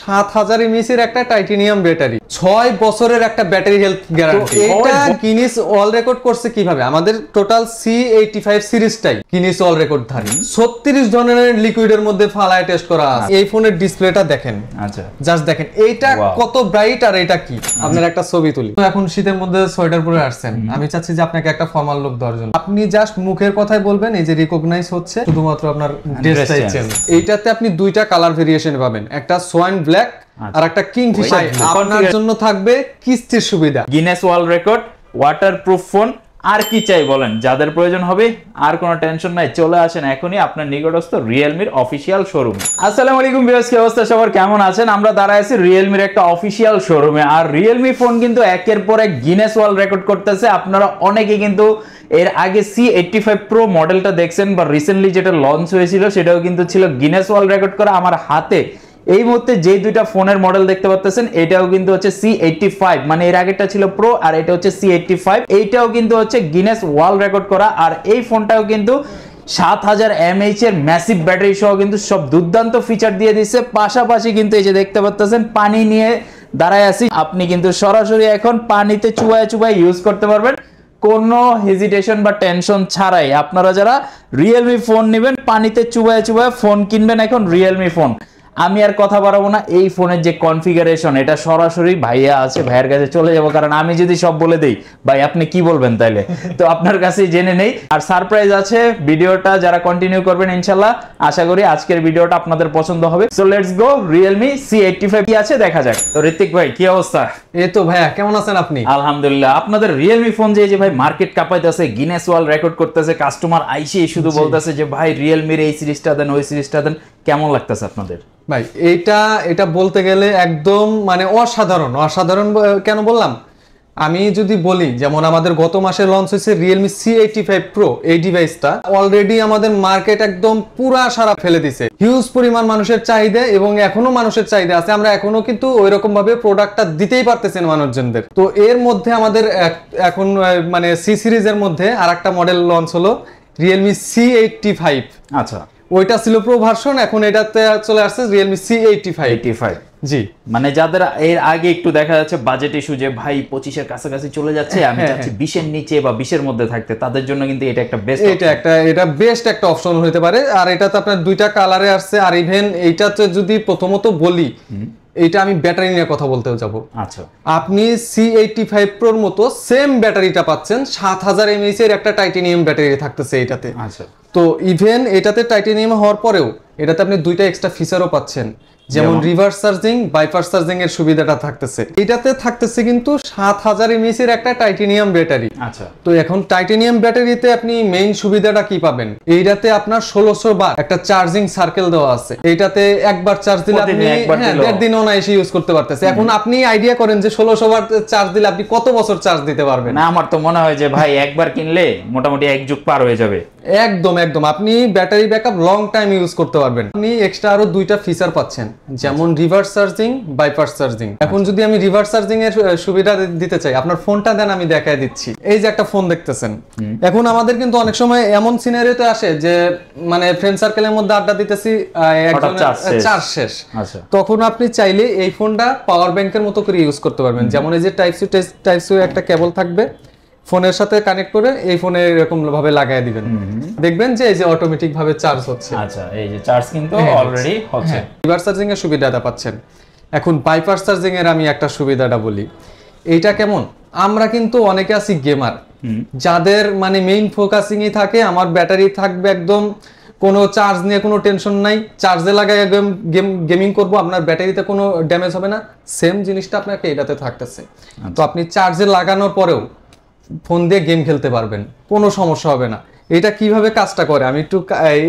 7000 mAh এর একটা titanium battery, 6 বছরের একটা ব্যাটারি হেলথ গ্যারান্টি। এটা গিনেস ওয়ার্ল্ড রেকর্ড করছে কিভাবে? আমাদের টোটাল C85 সিরিজটাই গিনেস ওয়ার্ল্ড রেকর্ড ধারী। 36 ধরনের লিকুইডের মধ্যে ফালায় টেস্ট করা আছে। এই ফোনের ডিসপ্লেটা দেখেন, আচ্ছা জাস্ট দেখেন এইটা কত ব্রাইট আর এটা কি। আপনার একটা ছবি তুলি। এখন শীতের মধ্যে সোয়েটার পরে আসছেন, আমি চাচ্ছি যে আপনাকে একটা ফর্মাল লুক দেওয়ার জন্য আপনি জাস্ট মুখের কথাই বলবেন, এই যে রিকগনাইজ হচ্ছে, শুধুমাত্র আপনার ড্রেসটাই চেঞ্জ। এইটাতে আপনি দুইটা কালার ভেরিয়েশন পাবেন, একটা সোয়াইন ব্ল্যাক আর একটা কিংফিশার। আপনার জন্য থাকবে কিস্তির সুবিধা, Guinness world record, waterproof phone. আর কি চাই বলেন? যাদের প্রয়োজন হবে আর কোনো টেনশন নাই, চলে আসেন এখনই আপনার নিকটস্থ রিয়েলমির অফিসিয়াল শোরুমে। আসসালামু আলাইকুম ভিউয়ার্স, কি অবস্থা সবার, কেমন আছেন? আমরা দাঁড়ায় আছি রিয়েলমির একটা অফিসিয়াল শোরুমে। আর রিয়েলমি ফোন কিন্তু একের পর এক গিনেস ওয়ার্ল্ড রেকর্ড করতেছে। আপনারা অনেকে কিন্তু এর আগে C85 Pro মডেলটা দেখছেন, বা রিসেন্টলি যেটা লঞ্চ হয়েছিল সেটাও কিন্তু ছিল গিনেস ওয়ার্ল্ড রেকর্ড করা। আমার হাতে এই মুহূর্তে যে দুইটা ফোনের মডেল দেখতে পাচ্ছেন, এটাও কিন্তু হচ্ছে C85, মানে এর আগেরটা ছিল প্রো আর এটা হচ্ছে C85। এইটাও কিন্তু হচ্ছে গিনেস ওয়ার্ল্ড রেকর্ড করা। আর এই ফোনটাও কিন্তু 7000 mAh এর ম্যাসিভ ব্যাটারি সহ কিন্তু সব দুর্দান্ত ফিচার দিয়ে দিচ্ছে। পাশাপাশি কিন্তু এই যে দেখতে পাচ্ছেন পানি নিয়ে দাঁড়ায় আছি, আপনি কিন্তু সরাসরি এখন পানিতে চুবায় চুবায় ইউজ করতে পারবেন, কোনো হেজিটেশন বা টেনশন ছাড়াই। আপনারা যারা রিয়েলমি ফোন নেবেন, পানিতে চুবায় চুবায় ফোন কিনবেন, এখন রিয়েলমি ফোন। আমি আর কথা বাড়াবো না, এই ফোনের যে কনফিগারেশন, এটা সরাসরি ভাইয়া আছে, ভাইয়ের কাছে চলে যাব, কারণ আমি যদি সব বলে দেই ভাই আপনি কি বলবেন তাইলে, তো আপনার কাছে জেনে নেই। আর সারপ্রাইজ আছে, ভিডিওটা যারা কন্টিনিউ করবেন ইনশাল্লাহ আশা করি আজকের ভিডিওটা আপনাদের পছন্দ হবে। So let's go, Realme C85 কি আছে দেখা যাক। তো ঋত্বিক ভাই কি অবস্থা? এই তো ভাইয়া, কেমন আছেন আপনি? আলহামদুলিল্লাহ। আপনাদের রিয়েলমি ফোন যে ভাই মার্কেট কাঁপাইতেছে, গিনেস ওয়ার্ল্ড রেকর্ড করতেছে, কাস্টমার আইসি শুধু বলতেছে যে ভাই রিয়েলমির এই সিরিজটা দেন, ওই সিরিজটা দেন, কেমন লাগতেছে আপনাদের? ভাই এটা বলতে গেলে একদম মানে অসাধারণ। কেন বললাম? আমি যদি বলি, যেমন আমাদের গত মাসে লঞ্চ হয়েছে রিয়েলমি C85 Pro, এই ডিভাইসটা অলরেডি আমাদের মার্কেট একদম পুরা সারা ফেলে দিছে। হিউজ পরিমাণ মানুষের চাহিদা, এবং এখনো মানুষের চাহিদা আছে। আমরা এখনো কিন্তু ওই রকম ভাবে প্রোডাক্টটা দিতেই পারতেছেন মানুষজনদের। তো এর মধ্যে আমাদের এখন মানে C সিরিজের মধ্যে আর একটা মডেল লঞ্চ হলো রিয়েলমি C85। আচ্ছা, ওইটা ছিল প্রো ভার্সন, এখন এটাতে চলে আসছে রিয়েলমি C85। জি, মানে যাদের এর আগে একটু দেখা যাচ্ছে বাজেট ইস্যু, যে ভাই 25 এর কাছাকাছি চলে যাচ্ছে, আমি চাচ্ছি 20 এর নিচে বা 20 এর মধ্যে থাকতে, তাদের জন্য কিন্তু এটা একটা বেস্ট, এটা বেস্ট একটা অপশন হতে পারে। আর এটাতে আপনার দুইটা কালারে আসছে। আর ইভেন এইটাতে যদি প্রথমত বলি, এইটা আমি ব্যাটারি নিয়ে কথা বলতে যাব। আচ্ছা, আপনি C85 Pro এর মতো সেম ব্যাটারিটা পাচ্ছেন, 7000 mAh এর একটা টাইটানিয়াম ব্যাটারি থাকতেছে এটাতে। আচ্ছা, তো ইভেন এটাতে টাইটানিয়াম হওয়ার পরেও এটাতে আপনি দুইটা এক্সট্রা ফিচারও পাচ্ছেন, যেমন রিভার্স চার্জিং, বাইপাস চার্জিং এর সুবিধাটা থাকতেছে। এটাতে থাকতেছে কিন্তু 7000 mAh এর একটা টাইটানিয়াম ব্যাটারি। আচ্ছা, তো এখন টাইটানিয়াম ব্যাটারিতে আপনি মেইন সুবিধাটা কি পাবেন? এইটাতে আপনার 1600 বার একটা চার্জিং সার্কেল দেওয়া আছে। এইটাতে একবার চার্জ দিলে আপনি 1.5 দিন অনায়াসে ইউজ করতে পারতেছে। এখন আপনি আইডিয়া করেন যে 1600 বার চার্জ দিলে আপনি কত বছর চার্জ দিতে পারবেন? না, আমার তো মনে হয় যে ভাই একবার কিনলে মোটামুটি এক যুগ পার হয়ে যাবে। একদম আপনি battery backup long time use করতে পারবেন। আপনি এক্সট্রা আরো দুইটা ফিচার পাচ্ছেন, যেমন রিভার্স চার্জিং, বাইপাস চার্জিং। এখন যদি আমি রিভার্স চার্জিং এর সুবিধা দিতে চাই, আপনার ফোনটা দেন, আমি দেখায় দিচ্ছি। এই যে একটা ফোন দেখতেছেন, এখন আমাদের কিন্তু অনেক সময় এমন সিনারিওতে আসে যে মানে ফ্রেন্ড সার্কেলের মধ্যে আড্ডা দিতেছি, একজনের চার্জ শেষ। তখন আপনি চাইলে এই ফোনটা পাওয়ার ব্যাংকের মতো করে ইউজ করতে পারবেন। যেমন এই যে টাইপ সি একটা কেবল থাকবে, ফোনের সাথে কানেক্ট করে এই ফোনে এরকম ভাবে লাগায় দিবেন, দেখবেন যে এই যে অটোমেটিক ভাবে চার্জ হচ্ছে। আচ্ছা, এই যে চার্জ কিন্তু অলরেডি হচ্ছে। রিভার্স চার্জিং এর সুবিধাটা পাচ্ছেন। এখন বাইপাস চার্জিং এর আমি একটা সুবিধাটা বলি, এইটা কেমন? আমরা কিন্তু অনেকে আছি গেমার, যাদের মানে মেইন ফোকাসিংই থাকে আমার ব্যাটারি থাকবে একদম, কোনো চার্জ নিয়ে কোনো টেনশন নাই, চার্জে লাগাই গেমিং করব, আপনার ব্যাটারিতে কোনো ড্যামেজ হবে না। সেম জিনিসটা আপনাকে এটাতে থাকতেছে। তো আপনি চার্জে লাগানোর পরেও ফোন দিয়ে গেম খেলতে পারবেন, কোনো সমস্যা হবে না। এটা কিভাবে কাজটা করে আমি একটু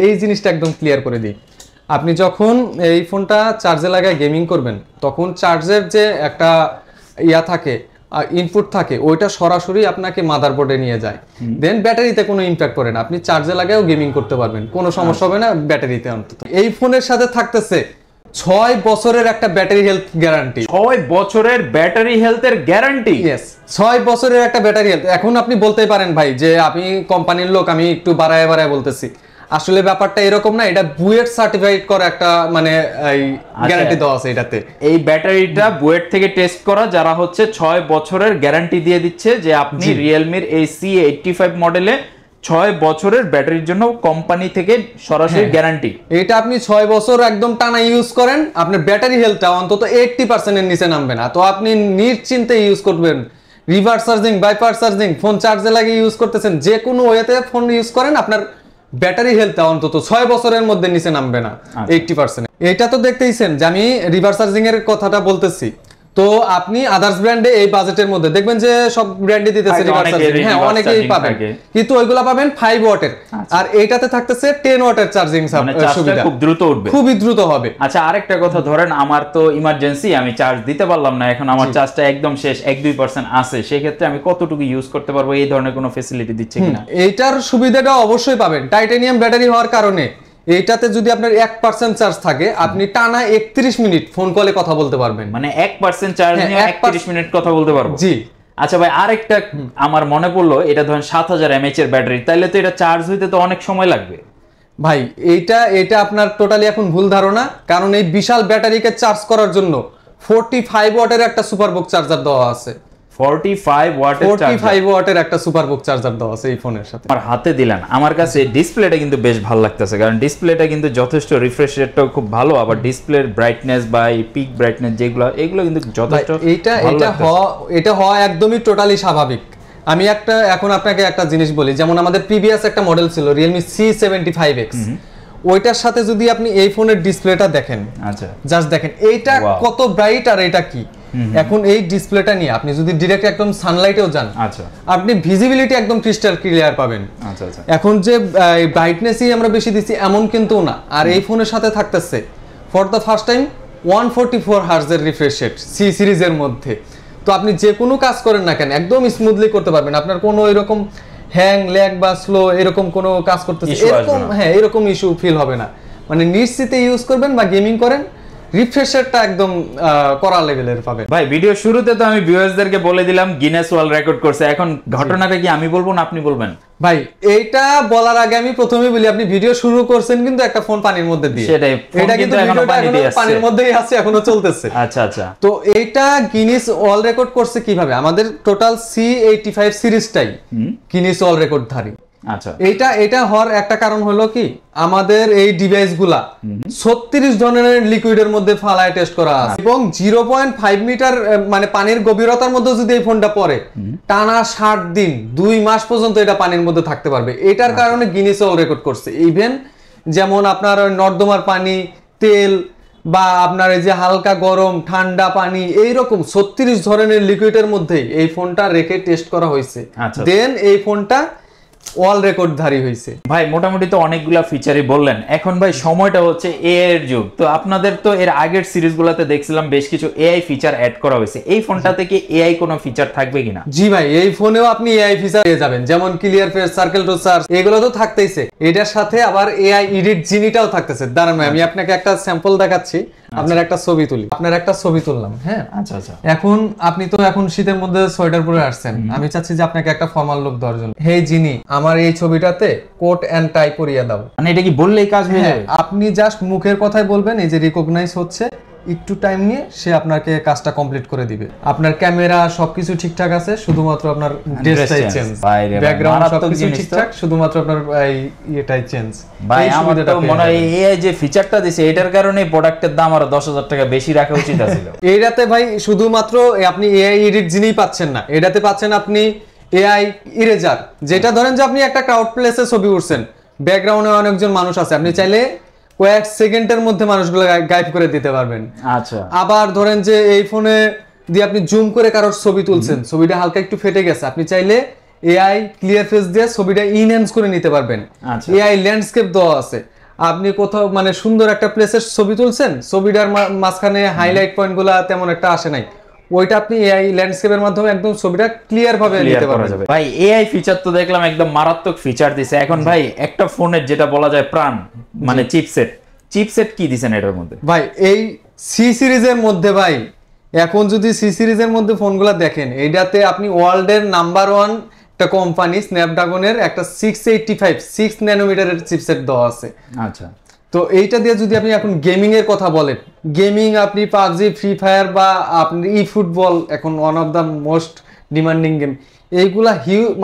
এই জিনিসটা একদম ক্লিয়ার করে দিই। আপনি যখন এই ফোনটা চার্জে লাগায় গেমিং করবেন, তখন চার্জের যে একটা থাকে, ইনপুট থাকে, ওইটা সরাসরি আপনাকে মাদারবোর্ডে নিয়ে যায়। দেন ব্যাটারিতে কোনো ইম্প্যাক্ট করে না, আপনি চার্জে লাগায়ও গেমিং করতে পারবেন, কোনো সমস্যা হবে না ব্যাটারিতে। অন্তত এই ফোনের সাথে থাকতেছে 6 বছরের একটা ব্যাটারি হেলথ গ্যারান্টি। 6 বছরের ব্যাটারি হেলথের গ্যারান্টি? ইয়েস, 6 বছরের একটা ব্যাটারি হেলথ। এখন আপনি বলতেই পারেন ভাই যে আমি কোম্পানির লোক, আমি একটু বাড়ায় বলতেছি। আসলে ব্যাপারটা এরকম না, এটা বুয়েট সার্টিফাইড করা একটা মানে গ্যারান্টি দেওয়া আছে এটাতে। এই ব্যাটারিটা বুয়েট থেকে টেস্ট করা, যারা হচ্ছে 6 বছরের গ্যারান্টি দিয়ে দিচ্ছে যে আপনি রিয়েলমির এই C85 মডেলে 6 বছরের ব্যাটারির জন্য কোম্পানি থেকে সরাসরি গ্যারান্টি। এটা আপনি 6 বছর একদম টানা ইউজ করেন, আপনার ব্যাটারি হেলথটা অন্তত 80% এর নিচে নামবে না, তো আপনি নিশ্চিন্তে ইউজ করবেন। Reverse charging, bypass charging, phone চার্জে লাগিয়ে ইউজ করতেছেন, যে কোনো ওয়েতে ফোন ইউজ করেন, আপনার ব্যাটারি হেলথটা অন্তত 6 বছরের মধ্যে নিচে নামবে না 80%। এটা তো দেখতেইছেন যে আমি রিভার্স চার্জিং এর কথাটা বলতেছি, তো আপনি আদার্স ব্র্যান্ডে এই বাজেটের মধ্যে দেখবেন যে সব ব্র্যান্ডে দিতেছে রিভার্স চার্জিং, হ্যাঁ অনেকেই পাবেন, কিন্তু ওইগুলা পাবেন 5 ওয়াটের, আর এইটাতে থাকতেছে 10 ওয়াটের চার্জিং সুবিধা, খুব দ্রুত উঠবে, খুবই দ্রুত হবে। আচ্ছা, আরেকটা কথা, ধরেন আমার তো ইমার্জেন্সি, আমি চার্জ দিতে পারলাম না, এখন আমার চার্জটা একদম শেষ, 1-2% আছে, সেই ক্ষেত্রে আমি কতটুকু ইউজ করতে পারবো? এই ধরনের কোনো ফ্যাসিলিটি দিচ্ছে কিনা? এইটার সুবিধাটা অবশ্যই পাবেন। টাইটানিয়াম ব্যাটারি হওয়ার কারণে এইটাতে যদি আপনার 1% চার্জ থাকে, আপনি টানা 31 মিনিট ফোন কলে কথা বলতে পারবেন। মানে 1% চার্জ নিয়ে 31 মিনিট কথা বলতে পারবো? জি। আচ্ছা ভাই, আরেকটা আমার মনে পড়লো, এটা ধরেন 7000 mAh এর ব্যাটারি, তাইলে তো এটা চার্জ হইতে তো অনেক সময় লাগবে। ভাই এটা আপনার টোটালি এখন ভুল ধারণা, কারণ এই বিশাল ব্যাটারিকে চার্জ করার জন্য 45 ওয়াটের একটা সুপারবুক চার্জার দেওয়া আছে। 45 ওয়াটের একটা সুপারবুক চার্জার দেওয়া আছে এই ফোনের সাথে। আমার হাতে দিলেন, আমার কাছে ডিসপ্লেটা কিন্তু বেশ ভালো লাগতেছে, কারণ ডিসপ্লেটা কিন্তু যথেষ্ট, রিফ্রেশ রেটটাও খুব ভালো, আবার ডিসপ্লের ব্রাইটনেস বা পিক ব্রাইটনেস যেগুলো, এগুলো কিন্তু যথেষ্ট। এটা হওয়া একদমই টোটালি স্বাভাবিক। আমি এখন আপনাকে একটা জিনিস বলি, যেমন আমাদের প্রিভিয়াস একটা মডেল ছিল Realme C75X, ওইটার সাথে যদি আপনি এই ফোনের ডিসপ্লেটা দেখেন, আচ্ছা জাস্ট দেখেন এইটা কত ব্রাইট আর এটা কি। এখন এই ডিসপ্লেটা নিয়ে আপনি যদি ডাইরেক্ট একদম সানলাইটেও যান, আচ্ছা আপনি ভিজিবিলিটি একদম ক্রিস্টাল ক্লিয়ার পাবেন। আচ্ছা আচ্ছা, এখন যে ব্রাইটনেসই আমরা বেশি দিচ্ছি এমন কিন্তু না, আর এই ফোনের সাথে থাকতেছে ফর দ্য ফার্স্ট টাইম 144 হার্টজের রিফ্রেশ রেট সি সিরিজের মধ্যে। তো আপনি যে কোনো কাজ করেন না কেন একদম স্মুথলি করতে পারবেন, আপনার কোনো এরকম হ্যাং ল্যাগ বা স্লো এরকম কোনো কাজ করতেছে এরকম, হ্যাঁ এরকম ইস্যু ফিল হবে না। মানে নিশ্চিতে ইউজ করবেন বা গেমিং করেন, রিফ্রেশারটা একদম করা লেভেলের পাবেন। ভাই ভিডিও শুরুতে তো আমি ভিউয়ার্সদেরকে বলে দিলাম গিনেস ওয়ার্ল্ড রেকর্ড করছে, এখন ঘটনাটা কি আমি বলবো না আপনি বলবেন? ভাই এইটা বলার আগে আমি প্রথমেই বলি, আপনি ভিডিও শুরু করছেন কিন্তু একটা ফোন পানির মধ্যে দিয়ে, সেটাই, এটা কিন্তু এখনো পানির মধ্যেই আছে, এখনো চলতেছে। আচ্ছা আচ্ছা, তো এইটা গিনেস ওয়ার্ল্ড রেকর্ড করছে কিভাবে? আমাদের টোটাল C85 সিরিজটাই গিনেস ওয়ার্ল্ড রেকর্ড ধারী। আচ্ছা, এটা হওয়ার একটা কারণ হলো কি, আমাদের এই ডিভাইসগুলা 36 ধরনের লিকুইডের মধ্যে ফালায় টেস্ট করা আছে, এবং 0.5 মিটার মানে পানির গভীরতার মধ্যে যদি এই ফোনটা পড়ে, টানা 60 দিন 2 মাস পর্যন্ত এটা পানির মধ্যে থাকতে পারবে। এটার কারণে গিনেস ওয়ার্ল্ড রেকর্ড করছে। ইভেন যেমন আপনার নর্দমার পানি, তেল বা আপনার এই যে হালকা গরম ঠান্ডা পানি, এইরকম 36 ধরনের লিকুইডের মধ্যে এই ফোনটা রেখে টেস্ট করা হয়েছে, দেন এই ফোনটা ওয়ার্ল্ড রেকর্ড ধারী হয়েছে। ভাই মোটামুটি তো অনেকগুলা ফিচারই বললেন, এখন ভাই সময়টা হচ্ছে এআই এর যুগ, তো আপনাদের তো এর আগের সিরিজগুলোতে দেখছিলাম বেশ কিছু এআই ফিচার অ্যাড করা হয়েছে, এই ফোনটাতে কি এআই কোনো ফিচার থাকবে কিনা? জি ভাই, এই ফোনেও আপনি এআই ফিচার পেয়ে যাবেন, যেমন clear face, circle to search, এগুলো তো থাকতেইছে। এটার সাথে আবার এআই এডিট জিনিটাও থাকতেছে। দাঁড়ান ভাই, আমি আপনাকে একটা স্যাম্পল দেখাচ্ছি, আপনার একটা ছবি তুলি, আপনার একটা ছবি তুললাম। হ্যাঁ আচ্ছা আচ্ছা, এখন আপনি তো এখন শীতের মধ্যে সোয়েটার পরে আসছেন, আমি চাচ্ছি যে আপনাকে একটা ফর্মাল লুক দেওয়ার জন্য, হে জিনি আমার এই ছবিটাতে কোট এন্ড টাই পরিয়ে দাও। মানে এটা কি বললেই কাজ হয়ে যাবে? আপনি জাস্ট মুখের কথাই বলবেন, এই যে রিকগনাইজ হচ্ছে, একটু টাইম নিয়ে সে আপনাকে কাজটা কমপ্লিট করে দিবে। আপনার ক্যামেরা সবকিছু ঠিকঠাক আছে, শুধুমাত্র আপনার ড্রেসটাই চেঞ্জ, ব্যাকগ্রাউন্ড সবকিছু ঠিকঠাক, শুধুমাত্র আপনার এটাই চেঞ্জ। ভাই আমার তো মনে হয় এই যে ফিচারটা দিছে এটার কারণে প্রোডাক্টের দাম আরো 10,000 টাকা বেশি রাখা উচিত ছিল। এইটাতে ভাই শুধুমাত্র আপনি এআই এডিট জিনিস পাচ্ছেন না, এটাতে পাচ্ছেন আপনি এআই ইরেজার, যেটা ধরেন যে আপনি একটা ক্রাউড প্লেসে ছবি উঠছেন, ব্যাকগ্রাউন্ডে অনেকজন মানুষ আছে, আপনি চাইলে কয়েক সেকেন্ডের মধ্যে মানুষগুলো গায়েব করে দিতে পারবেন। আচ্ছা, আবার ধরেন যে এই ফোনে দিয়ে আপনি জুম করে কারোর ছবি তুলছেন, ছবিটা হালকা একটু ফেটে গেছে, আপনি চাইলে এআই ক্লিয়ার ফেস দিয়ে ছবিটা ইনহ্যান্স করে নিতে পারবেন। এআই ল্যান্ডস্কেপ দেওয়া আছে, আপনি কোথাও মানে সুন্দর একটা প্লেসের ছবি তুলছেন, ছবিটার মাঝখানে হাইলাইট পয়েন্টগুলো তেমন একটা আসে নাই, ওইটা আপনি এআই ল্যান্ডস্কেপের মাধ্যমে একদম ছবিটা ক্লিয়ার ভাবে নিতে পারবেন। ভাই এআই ফিচার তো দেখলাম একদম মারাত্মক ফিচার দিছে। এখন ভাই একটা ফোনের যেটা বলা যায় প্রাণ, মানে চিপসেট কি দিছেন এটার মধ্যে? ভাই এই সি সিরিজের মধ্যে, ভাই এখন যদি সি সিরিজের মধ্যে ফোনগুলো দেখেন, এইটাতে আপনি ওয়ার্ল্ডের নাম্বার 1 একটা কোম্পানি স্ন্যাপড্রাগনের একটা 685 6 ন্যানোমিটারের চিপসেট দেওয়া আছে। আচ্ছা, তো এইটা দিয়ে যদি আপনি এখন গেমিং এর কথা বলেন, গেমিং আপনি পাবজি, ফ্রি ফায়ার বা আপনি ফুটবল, এখন one of the most demanding game, এইগুলা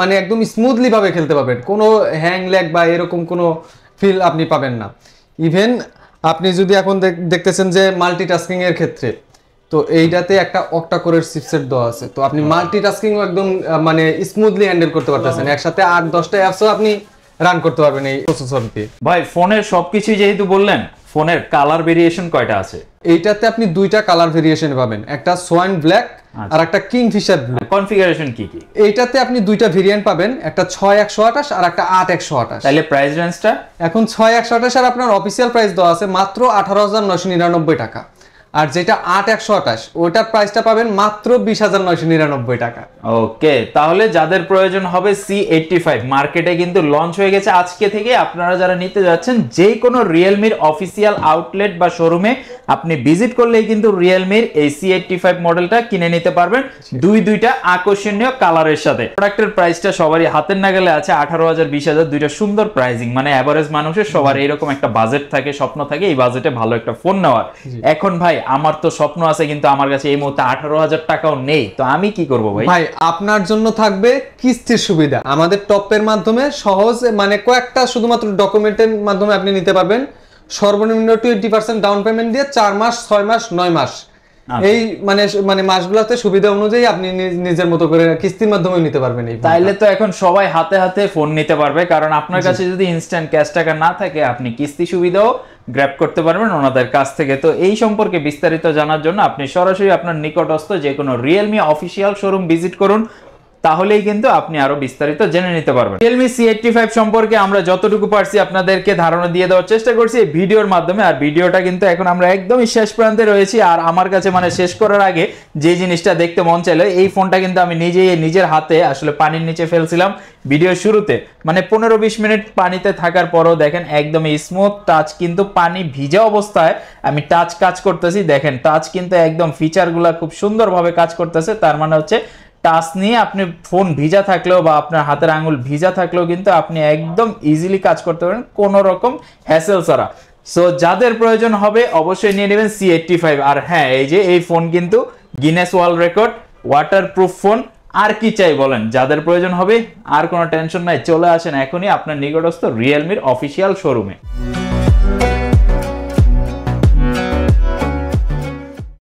মানে একদম স্মুথলি ভাবে খেলতে পারবেন, কোনো হ্যাং ল্যাগ বা এরকম কোনো ফিল আপনি পাবেন না। ইভেন আপনি যদি এখন দেখতেছেন যে মাল্টিটাস্কিং এর ক্ষেত্রে, তো এইটাতে একটা অক্টা কোরের চিপসেট দেওয়া আছে, তো আপনি মাল্টিটাস্কিংও একদম মানে স্মুথলি হ্যান্ডেল করতে পারতেছেন, একসাথে 8-10টা অ্যাপসও আপনি রান করতে পারবেন এই প্রসেসর দিয়ে। ভাই ফোনের সবকিছুই যেহেতু বললেন, ফোনের কালার ভেরিয়েশন কয়টা আছে? এইটাতে আপনি দুইটা কালার ভেরিয়েশন পাবেন, একটা সোয়াইন ব্ল্যাক আর একটা কিংফিশার ব্লু। কনফিগারেশন কি কি? এইটাতে আপনি দুইটা ভেরিয়েন্ট পাবেন, একটা 6128 আর একটা 8128। তাহলে প্রাইস রেঞ্জটা? এখন 6128 আর আপনার অফিসিয়াল প্রাইস দেওয়া আছে মাত্র 18,999 টাকা, আর যেটা 8128 ওটার প্রাইসটা পাবেন মাত্র 20,999 টাকা। ওকে, তাহলে যাদের প্রয়োজন হবে C85 মার্কেটে কিন্তু লঞ্চ হয়ে গেছে আজকে থেকে। আপনারা যারা নিতে যাচ্ছেন যে কোনো রিয়েলমির অফিসিয়াল আউটলেট বা শোরুমে আপনি ভিজিট করলেই কিন্তু রিয়েলমির এই C85 মডেলটা কিনে নিতে পারবেন দুইটা আকর্ষণীয় কালারের সাথে। প্রোডাক্টের প্রাইসটা সবারই হাতের নাগালে আছে, 18,000 20,000, দুইটা সুন্দর প্রাইসিং, মানে এভারেজ মানুষের সবার এইরকম একটা বাজেট থাকে, স্বপ্ন থাকে এই বাজেটে ভালো একটা ফোন নেওয়ার। এখন ভাই আমার তো স্বপ্ন আছে কিন্তু আমার কাছে এই মুহূর্তে 18,000 টাকাও নেই, তো আমি কি করব ভাই? ভাই আপনার জন্য থাকবে কিস্তির সুবিধা আমাদের টপের মাধ্যমে, সহজ মানে কয়েকটা শুধুমাত্র ডকুমেন্টের মাধ্যমে আপনি নিতে পারবেন। সর্বনিম্ন 20% ডাউন পেমেন্ট দিয়ে 4 মাস 6 মাস 9 মাস এই মানে মাসগুলোতে সুবিধা অনুযায়ী আপনি নিজের মতো করে কিস্তির মাধ্যমে নিতে পারবেন। এই তাইলে তো এখন সবাই হাতে হাতে ফোন নিতে পারবে, কারণ আপনার কাছে যদি ইনস্ট্যান্ট ক্যাশ টাকা না থাকে আপনি কিস্তি সুবিধাও গ্র্যাব করতে পারবেন ওনাদের কাছ থেকে। তো এই সম্পর্কে বিস্তারিত জানার জন্য আপনি সরাসরি আপনার নিকটস্থ যে কোনো রিয়েলমি অফিসিয়াল শোরুম ভিজিট করুন, তাহলেই কিন্তু আপনি আরো বিস্তারিত জেনে নিতে পারবেন। Realme C85 সম্পর্কে আমরা যতটুকু পারছি আপনাদেরকে ধারণা দিয়ে দেওয়ার চেষ্টা করছি এই ভিডিওর মাধ্যমে। আর ভিডিওটা কিন্তু এখন আমরা একদমই শেষ প্রান্তে রয়েছি, আর আমার কাছে মানে শেষ করার আগে যে জিনিসটা দেখতে মন চাইলো, এই ফোনটা কিন্তু আমি নিজের হাতে আসলে পানির নিচে ফেলছিলাম ভিডিওর শুরুতে, মানে 15-20 মিনিট পানিতে থাকার পরও দেখেন একদমই স্মুথ টাচ, কিন্তু পানি ভিজা অবস্থায় আমি টাচ কাজ করতেছি, দেখেন টাচ কিন্তু একদম ফিচারগুলো খুব সুন্দরভাবে কাজ করতেছে। তার মানে হচ্ছে টাচ নিয়ে আপনি ফোন ভিজা থাকলেও বা আপনার হাতের আঙ্গুল ভিজা থাকলেও কিন্তু আপনি একদম ইজিলি কাজ করতে পারেন কোনো রকম হ্যাসেল ছাড়া। সো যাদের প্রয়োজন হবে অবশ্যই নিয়ে নেবেন C85। আর হ্যাঁ, এই যে এই ফোন কিন্তু Guinness world record, waterproof phone, আর কি চাই বলেন? যাদের প্রয়োজন হবে আর কোনো টেনশন নাই, চলে আসেন এখনই আপনার নিকটস্থ রিয়েলমির অফিসিয়াল শোরুমে।